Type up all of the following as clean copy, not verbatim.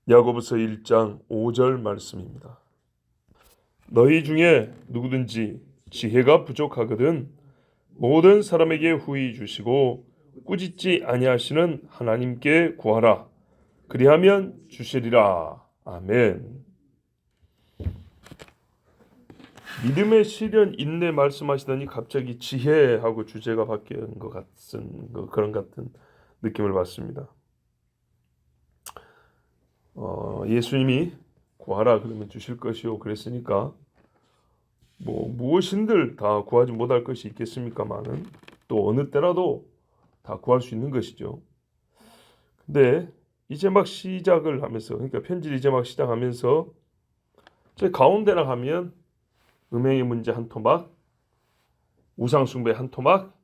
야고보서 1장 5절 말씀입니다. 너희 중에 누구든지 지혜가 부족하거든 모든 사람에게 후히 주시고 꾸짖지 아니하시는 하나님께 구하라. 그리하면 주시리라. 아멘. 믿음의 시련 인내 말씀하시더니 갑자기 지혜하고 주제가 바뀐 것 같은 그런 같은 느낌을 받습니다. 예수님이 구하라 그러면 주실 것이요 그랬으니까 무엇인들 다 구하지 못할 것이 있겠습니까마는 또 어느 때라도 다 구할 수 있는 것이죠. 근데 이제 막 시작을 하면서, 그러니까 편지를 이제 막 시작하면서 제 가운데나 가면 음행의 문제 한 토막, 우상 숭배 한 토막,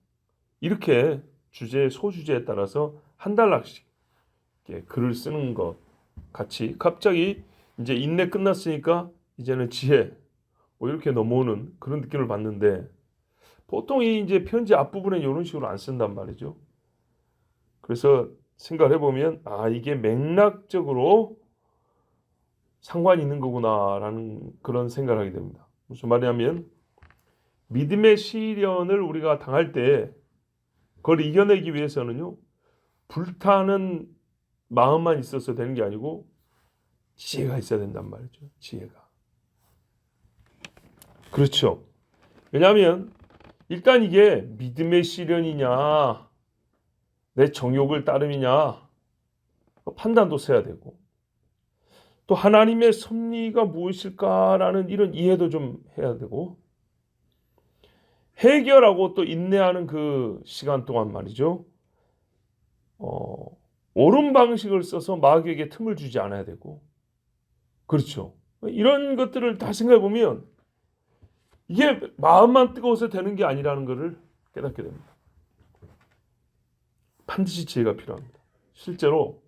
이렇게 소주제에 따라서 한 달락씩 글을 쓰는 것 같이 갑자기 이제 인내 끝났으니까 이제는 지혜 이렇게 넘어오는 그런 느낌을 받는데, 보통 이제 편지 앞부분에 이런 식으로 안 쓴단 말이죠. 그래서 생각을 해보면 이게 맥락적으로 상관이 있는 거구나라는 그런 생각을 하게 됩니다. 무슨 말이냐면 믿음의 시련을 우리가 당할 때 그걸 이겨내기 위해서는요, 불타는 마음만 있어서 되는 게 아니고 지혜가 있어야 된단 말이죠. 지혜가. 그렇죠. 왜냐하면 일단 이게 믿음의 시련이냐 내 정욕을 따름이냐 판단도 써야 되고, 또 하나님의 섭리가 무엇일까라는 이런 이해도 좀 해야 되고, 해결하고 또 인내하는 그 시간 동안 말이죠, 옳은 방식을 써서 마귀에게 틈을 주지 않아야 되고, 그렇죠. 이런 것들을 다 생각해 보면 이게 마음만 뜨거워서 되는 게 아니라는 것을 깨닫게 됩니다. 반드시 지혜가 필요합니다. 실제로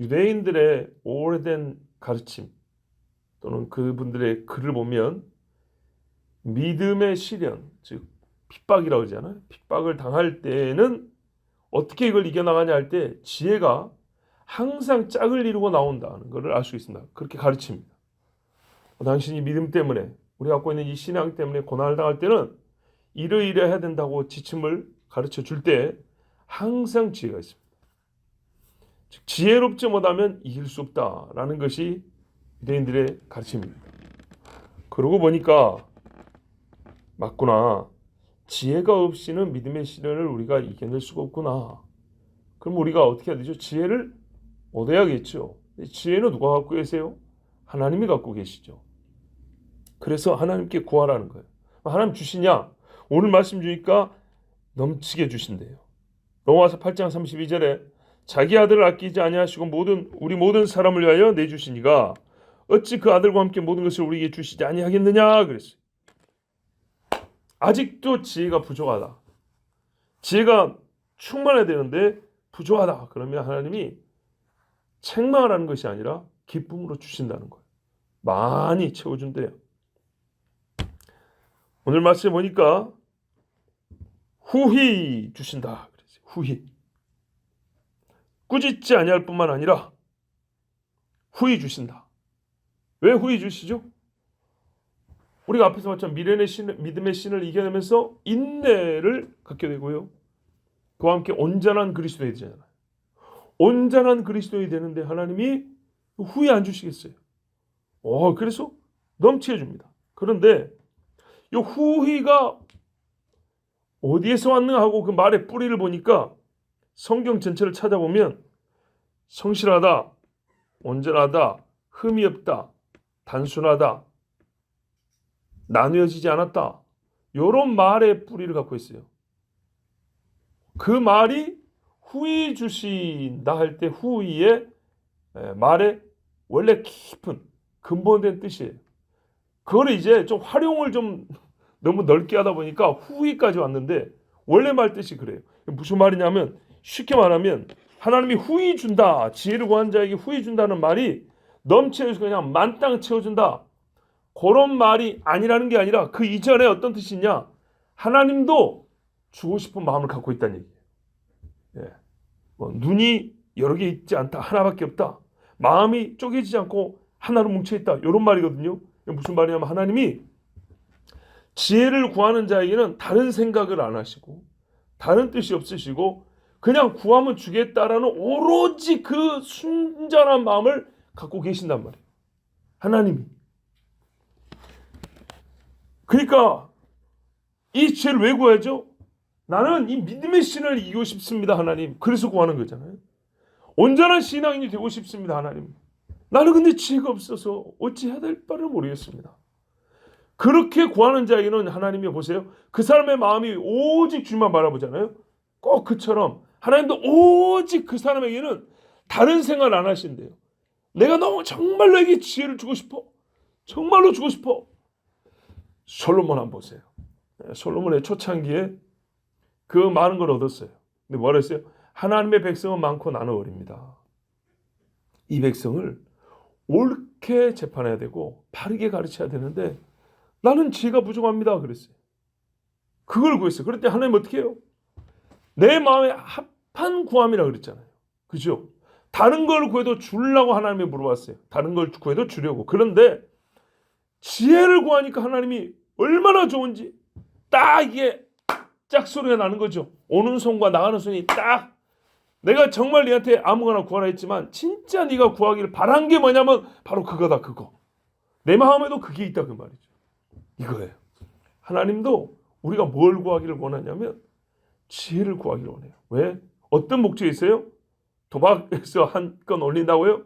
유대인들의 오래된 가르침 또는 그분들의 글을 보면 믿음의 시련, 즉 핍박이라고 하잖아요. 핍박을 당할 때에는 어떻게 이걸 이겨나가냐 할 때 지혜가 항상 짝을 이루고 나온다는 것을 알 수 있습니다. 그렇게 가르칩니다. 당신이 믿음 때문에, 우리 갖고 있는 이 신앙 때문에 고난을 당할 때는 이러이러해야 된다고 지침을 가르쳐 줄 때 항상 지혜가 있습니다. 즉 지혜롭지 못하면 이길 수 없다라는 것이 유대인들의 가르침입니다. 그러고 보니까 맞구나. 지혜가 없이는 믿음의 시련을 우리가 이겨낼 수가 없구나. 그럼 우리가 어떻게 해야 되죠? 지혜를 얻어야겠죠. 지혜는 누가 갖고 계세요? 하나님이 갖고 계시죠. 그래서 하나님께 구하라는 거예요. 하나님 주시냐? 오늘 말씀 주니까 넘치게 주신대요. 로마서 8장 32절에 자기 아들을 아끼지 아니하시고 우리 모든 사람을 위하여 내주시니가 어찌 그 아들과 함께 모든 것을 우리에게 주시지 아니하겠느냐 그랬어요. 아직도 지혜가 부족하다. 지혜가 충만해야 되는데 부족하다. 그러면 하나님이 책망을 하는 것이 아니라 기쁨으로 주신다는 거예요. 많이 채워준대요. 오늘 말씀에 보니까 후히 주신다. 그랬어요. 후히. 꾸짖지 아니할 뿐만 아니라 후히 주신다. 왜 후히 주시죠? 우리가 앞에서 봤지만 믿음의 신을 이겨내면서 인내를 갖게 되고요. 그와 함께 온전한 그리스도인이 되잖아요. 온전한 그리스도인이 되는데 하나님이 후회 안 주시겠어요? 그래서 넘치게 줍니다. 그런데 이 후회가 어디에서 왔는가 하고 그 말의 뿌리를 보니까 성경 전체를 찾아보면 성실하다, 온전하다, 흠이 없다, 단순하다, 나누어지지 않았다, 이런 말의 뿌리를 갖고 있어요. 그 말이 후히 주신다 할 때 후히의 말의 원래 깊은 근본된 뜻이에요. 그걸 이제 좀 활용을 좀 너무 넓게 하다 보니까 후히까지 왔는데 원래 말 뜻이 그래요. 무슨 말이냐면 쉽게 말하면 하나님이 후히 준다, 지혜를 구한 자에게 후히 준다는 말이 넘쳐서 그냥 만땅 채워준다, 그런 말이 아니라는 게 아니라 그 이전에 어떤 뜻이냐, 하나님도 주고 싶은 마음을 갖고 있다는 얘기예요. 눈이 여러 개 있지 않다, 하나밖에 없다. 마음이 쪼개지지 않고 하나로 뭉쳐있다. 이런 말이거든요. 무슨 말이냐면 하나님이 지혜를 구하는 자에게는 다른 생각을 안 하시고 다른 뜻이 없으시고 그냥 구하면 주겠다라는 오로지 그 순전한 마음을 갖고 계신단 말이에요. 하나님이. 그러니까 이 지혜를 왜 구하죠? 나는 이 믿음의 신을 이기고 싶습니다, 하나님. 그래서 구하는 거잖아요. 온전한 신앙인이 되고 싶습니다, 하나님. 나는 근데 지혜가 없어서 어찌해야 될 바를 모르겠습니다. 그렇게 구하는 자에게는 하나님이 보세요. 그 사람의 마음이 오직 주님만 바라보잖아요. 꼭 그처럼 하나님도 오직 그 사람에게는 다른 생각을 안 하신대요. 내가 너무 정말로 에게 지혜를 주고 싶어. 정말로 주고 싶어. 솔로몬 한번 보세요. 솔로몬의 초창기에 그 많은 걸 얻었어요. 근데 뭐라 했어요? 하나님의 백성은 많고 나는 어립니다. 이 백성을 옳게 재판해야 되고 바르게 가르쳐야 되는데 나는 지혜가 부족합니다. 그랬어요. 그걸 구했어요. 그럴 때 하나님 어떻게 해요? 내 마음에 합한 구함이라 그랬잖아요. 그죠? 다른 걸 구해도 주려고 하나님이 물어봤어요. 다른 걸 구해도 주려고. 그런데 지혜를 구하니까 하나님이 얼마나 좋은지 딱 이게 짝소리가 나는 거죠. 오는 손과 나가는 손이 딱 내가 정말 네한테 아무거나 구하라 했지만 진짜 네가 구하기를 바란 게 뭐냐면 바로 그거다. 그거. 내 마음에도 그게 있다 그 말이죠. 이거예요. 하나님도 우리가 뭘 구하기를 원하냐면 지혜를 구하기를 원해요. 왜? 어떤 목적이 있어요? 도박에서 한 건 올린다고요?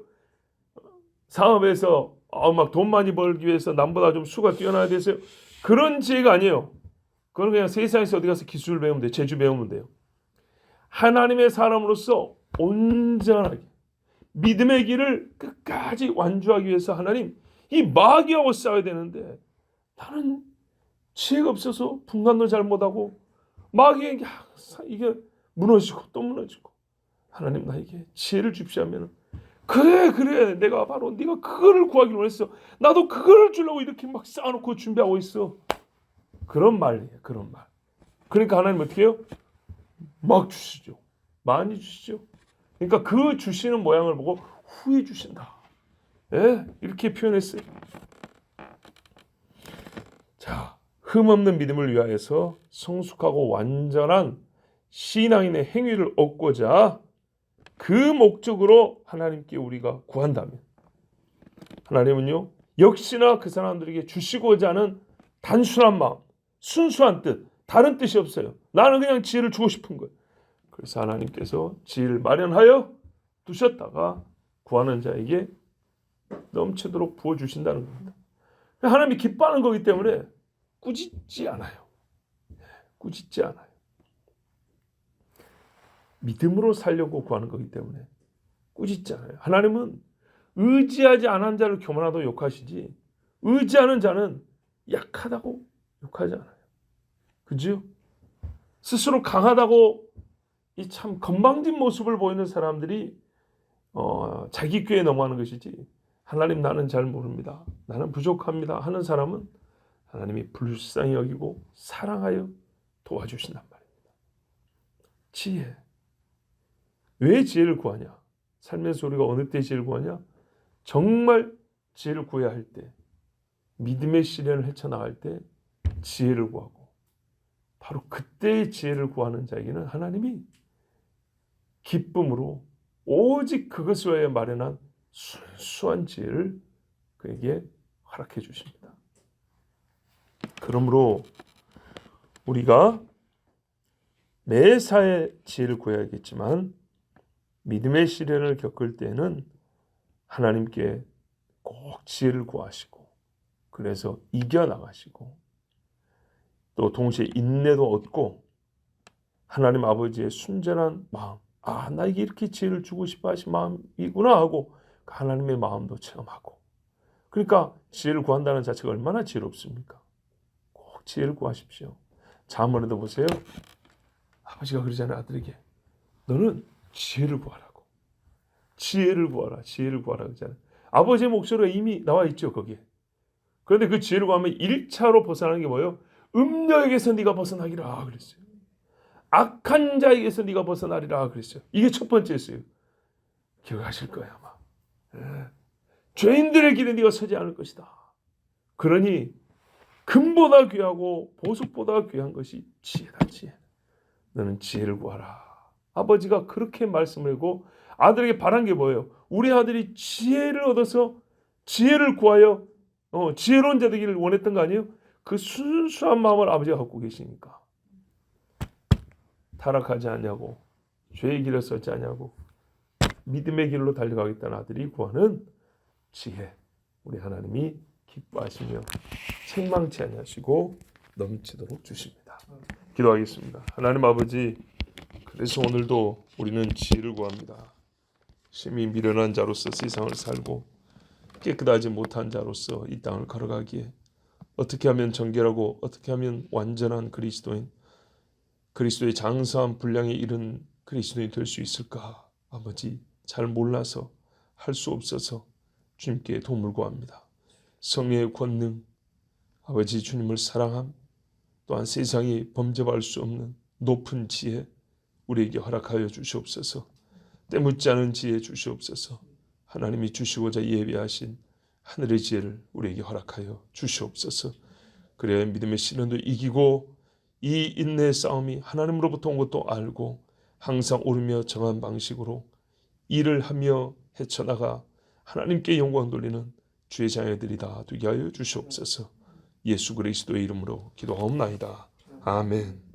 사업에서 막 돈 많이 벌기 위해서 남보다 좀 수가 뛰어나야 돼서요? 그런 지혜가 아니에요. 그건 그냥 세상에서 어디 가서 기술 배우면 돼요. 재주 배우면 돼요. 하나님의 사람으로서 온전하게 믿음의 길을 끝까지 완주하기 위해서 하나님 이 마귀하고 싸워야 되는데 나는 지혜가 없어서 분간도 잘 못하고 마귀에게 이게 무너지고 또 무너지고 하나님 나에게 지혜를 주십시오 하면 그래 내가 바로 네가 그거를 구하기로 원했어. 나도 그거를 주려고 이렇게 막 쌓아놓고 준비하고 있어. 그런 말이에요. 그런 말. 그러니까 하나님 어떻게 해요? 막 주시죠. 많이 주시죠. 그러니까 그 주시는 모양을 보고 후에 주신다. 예? 이렇게 표현했어요. 자, 흠없는 믿음을 위하여서 성숙하고 완전한 신앙인의 행위를 얻고자 그 목적으로 하나님께 우리가 구한다면 하나님은요 역시나 그 사람들에게 주시고자 하는 단순한 마음, 순수한 뜻, 다른 뜻이 없어요. 나는 그냥 지혜를 주고 싶은 거예요. 그래서 하나님께서 지혜를 마련하여 두셨다가 구하는 자에게 넘치도록 부어주신다는 겁니다. 하나님이 기뻐하는 거기 때문에 꾸짖지 않아요. 꾸짖지 않아요. 믿음으로 살려고 구하는 거기 때문에 꾸짖지 않아요. 하나님은 의지하지 않은 자를 교만하다고 욕하시지 의지하는 자는 약하다고 욕하지 않아요. 그죠? 스스로 강하다고 이 참 건방진 모습을 보이는 사람들이 자기 꾀에 넘어가는 것이지 하나님 나는 잘 모릅니다. 나는 부족합니다 하는 사람은 하나님이 불쌍히 여기고 사랑하여 도와주신단 말입니다. 지혜. 왜 지혜를 구하냐? 삶에서 우리가 어느 때 지혜를 구하냐? 정말 지혜를 구해야 할 때, 믿음의 시련을 헤쳐나갈 때 지혜를 구하고 바로 그때의 지혜를 구하는 자에게는 하나님이 기쁨으로 오직 그것을 위해 마련한 순수한 지혜를 그에게 허락해 주십니다. 그러므로 우리가 매사에 지혜를 구해야겠지만 믿음의 시련을 겪을 때는 하나님께 꼭 지혜를 구하시고 그래서 이겨나가시고 또 동시에 인내도 얻고 하나님 아버지의 순전한 마음 나에게 이렇게 지혜를 주고 싶어 하신 마음이구나 하고 하나님의 마음도 체험하고 그러니까 지혜를 구한다는 자체가 얼마나 지혜롭습니까? 꼭 지혜를 구하십시오. 자문에도 보세요. 아버지가 그러잖아요. 아들에게 너는 지혜를 구하라고. 지혜를 구하라. 지혜를 구하라 그러잖아요. 아버지의 목소리가 이미 나와 있죠. 거기에. 그런데 그 지혜를 구하면 1차로 벗어나는 게 뭐예요? 음녀에게서 네가 벗어나기라 그랬어요. 악한 자에게서 네가 벗어나리라 그랬어요. 이게 첫 번째였어요. 기억하실 거예요 아마. 죄인들의 길에 네가 서지 않을 것이다. 그러니 금보다 귀하고 보석보다 귀한 것이 지혜다. 지혜. 너는 지혜를 구하라. 아버지가 그렇게 말씀을 하고 아들에게 바란 게 뭐예요? 우리 아들이 지혜를 얻어서 지혜를 구하여 지혜로운 자 되기를 원했던 거 아니에요? 그 순수한 마음을 아버지가 갖고 계시니까 타락하지 않냐고, 죄의 길에 서지 않냐고, 믿음의 길로 달려가겠다는 아들이 구하는 지혜, 우리 하나님이 기뻐하시며 책망치 아니하시고 넘치도록 주십니다. 기도하겠습니다. 하나님 아버지, 그래서 오늘도 우리는 지혜를 구합니다. 심히 미련한 자로서 세상을 살고 깨끗하지 못한 자로서 이 땅을 걸어가기에 어떻게 하면 정결하고 어떻게 하면 완전한 그리스도인, 그리스도의 장사한 분량에 이른 그리스도인이 될 수 있을까? 아버지, 잘 몰라서 할 수 없어서 주님께 도움을 구합니다. 성령의 권능, 아버지 주님을 사랑함, 또한 세상이 범접할 수 없는 높은 지혜 우리에게 허락하여 주시옵소서. 때묻지 않은 지혜 주시옵소서. 하나님이 주시고자 예비하신 하늘의 지혜를 우리에게 허락하여 주시옵소서. 그래야 믿음의 시련도 이기고 이 인내의 싸움이 하나님으로부터 온 것도 알고 항상 옳으며 정한 방식으로 일을 하며 헤쳐나가 하나님께 영광 돌리는 주의 자녀들이 다 되게 하여 주시옵소서. 예수 그리스도의 이름으로 기도하옵나이다. 아멘.